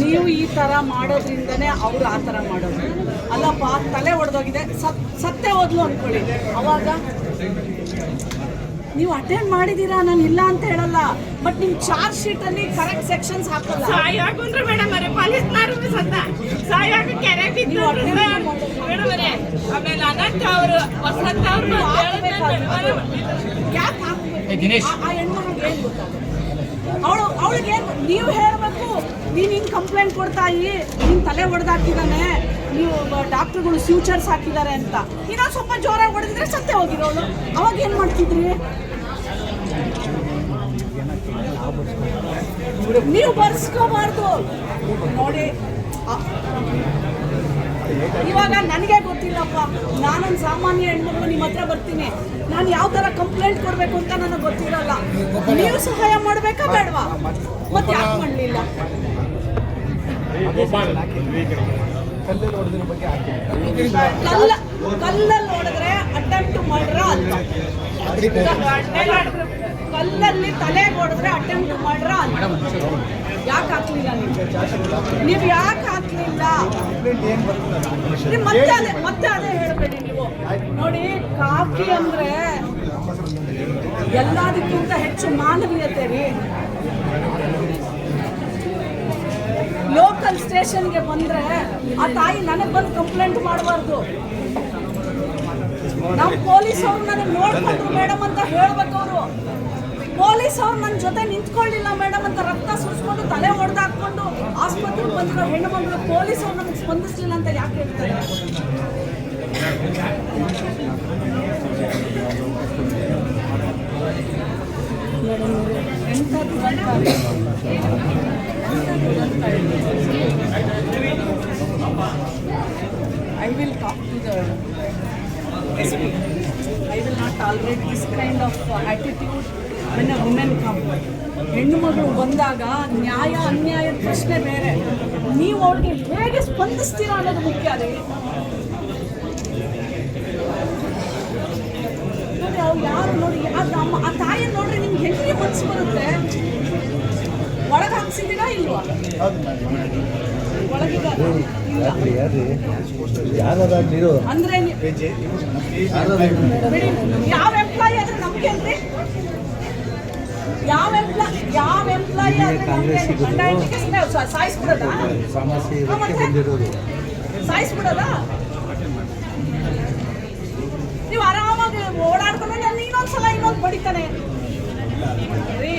ನೀವು ಈ ಥರ ಮಾಡೋದ್ರಿಂದನೇ ಅವ್ರು ಆ ಥರ ಮಾಡೋದು ಅಲ್ಲಪ್ಪ. ತಲೆ ಒಡೆದೋಗಿದೆ, ಸತ್ತೇ ಹೋದ್ಲು ಅಂದ್ಕೊಳ್ಳಿ, ಅವಾಗ ನೀವು ಅಟೆಂಡ್ ಮಾಡಿದ್ದೀರಾ, ನಾನು ಇಲ್ಲ ಅಂತ ಹೇಳಲ್ಲ, ಬಟ್ ನಿಮ್ಮ ಚಾರ್ಜ್ ಶೀಟಲ್ಲಿ ಕರೆಕ್ಟ್ ಸೆಕ್ಷನ್ಸ್ ಹಾಕಲ್ಲ. ಯಾಕೆ ಆ ಹೆಣ್ಮಗಳಿಗೆ ಏನು ಗೊತ್ತಾಗುತ್ತೆ? ಅವಳಿಗೆ ನೀವು ಹೇಳಬೇಕು, ನೀನು ಹಿಂಗೆ ಕಂಪ್ಲೇಂಟ್ ಕೊಡ್ತಾಯಿ, ನೀನು ತಲೆ ಹೊಡೆದಾಕಿದ್ದಾನೆ, ನೀವು ಡಾಕ್ಟ್ರುಗಳು ಫ್ಯೂಚರ್ಸ್ ಹಾಕಿದ್ದಾರೆ ಅಂತ. ಇನ್ನೊಂದು ಸ್ವಲ್ಪ ಜೋರಾಗಿ ಹೊಡೆದಿದ್ರೆ ಸತ್ತೇ ಹೋಗಿರೋಳು, ಅವಾಗ ಏನು ಮಾಡ್ತಿದ್ರಿ ನೀವು? ಬರ್ಸ್ಕೋಬಾರ್ದು ನೋಡಿ. ಇವಾಗ ನನಗೆ ಗೊತ್ತಿಲ್ಲಪ್ಪ, ನಾನೊಂದು ಸಾಮಾನ್ಯ ಹೆಣ್ಮಗಳು ನಿಮ್ಮ ಹತ್ರ ಬರ್ತೀನಿ, ನಾನು ಯಾವ ಥರ ಕಂಪ್ಲೇಂಟ್ ಕೊಡಬೇಕು ಅಂತ ನನಗೆ ಗೊತ್ತಿರಲ್ಲ. ನೀವು ಸಹಾಯ ಮಾಡಬೇಕಾ ಬೇಡವಾ? ಮತ್ತೆ ಯಾಕೆ ಮಾಡಲಿಲ್ಲ? ಕಲ್ಲಲ್ಲಿ ಹೊಡೆದ್ರೆ ಅಟೆಂಪ್ಟ್ ಮಾಡ್ರ ಅಂತ, ಕಲ್ಲಲ್ಲಿ ತಲೆಗೆ ಹೊಡೆದ್ರೆ ಅಟೆಂಪ್ಟ್ ಮಾಡ್ರ ಅಂತ. ಯಾಕೆ ಹಾಕ್ಲಿಲ್ಲ ನೀವು ಯಾಕೆ ಹಾಕ್ಲಿಲ್ಲ? ಮತ್ತೆ ಅದೇ ಹೇಳಬೇಡಿ ನೀವು. ನೋಡಿ, ಕಾಕಿ ಅಂದ್ರೆ ಎಲ್ಲದಕ್ಕಿಂತ ಹೆಚ್ಚು ಮಾನವೀಯತೆ ರೀ. ಲೋಕಲ್ ಸ್ಟೇಷನ್ಗೆ ಬಂದ್ರೆ ಆ ತಾಯಿ ನನಗೆ ಬಂದು ಕಂಪ್ಲೇಂಟ್ ಮಾಡಬಾರ್ದು. ನಮ್ಮ ಪೊಲೀಸ್ ಅವ್ರು ನನಗೆ ನೋಡ್ಕೊಂಡ್ರು ಮೇಡಮ್ ಅಂತ ಹೇಳ್ಬೇಕು. ಅವರು ಪೊಲೀಸ್ ಅವ್ರು ನನ್ನ ಜೊತೆ ನಿಂತ್ಕೊಳ್ಳಿಲ್ಲ ಮೇಡಮ್ ಅಂತ ರಕ್ತ ಸುರಿಸ್ಕೊಂಡು ತಲೆ ಹೊಡೆದಾಕೊಂಡು ಆಸ್ಪತ್ರೆಗೆ ಬಂದಿರೋ ಹೆಣ್ಣು ಮಗಳು ಪೊಲೀಸ್ ಅವ್ರು ನಮಗೆ ಸ್ಪಂದಿಸಲಿಲ್ಲ ಅಂತ ಯಾಕೆ ಹೇಳ್ತಾರೆ? I will talk to the SP. I will not tolerate this kind of attitude when a woman comes. ಹೆಣ್ಣು ಮಗಳು ಬಂದಾಗ ನ್ಯಾಯ ಅನ್ಯಾಯದ ಪ್ರಶ್ನೆ ಬೇರೆ, ನೀವು ಅವ್ರಿಗೆ ಹೇಗೆ ಸ್ಪಂದಿಸ್ತೀರಾ ಅನ್ನೋದು ಮುಖ್ಯ ರೀ. ನೋಡಿ, ಅವ್ರು ಯಾರು ನೋಡಿ, ಆ ತಾಯಿ ನೋಡ್ರಿ, ನಿಮ್ಗೆ ಹೆಂಗೆ ಮನಸ್ಸು ಬರುತ್ತೆ? ಒಳಗೆ ಹಾಕ್ಸಿದ್ದೀರಾ ಇಲ್ವಾ? ಅಂದ್ರೆ ಯಾವ ಎಂಪ್ಲಾಯಿ ಆದ್ರೆ ನಮ್ಗೆ ಅಲ್ರಿ? ಯಾವ ಎಂಪ್ಲಾಯಿ ಸಾಯಿಸ್ಬಿಡೋದಾ? ಸಾಯಿಸ್ಬಿಡೋದಾ? ನೀವು ಆರಾಮಾಗಿ ಓಡಾಡ್ಕೊಂಡು ಇನ್ನೊಂದ್ಸಲ ಇನ್ನೊಂದು ಬಡಿತಾನೆ ರೀ.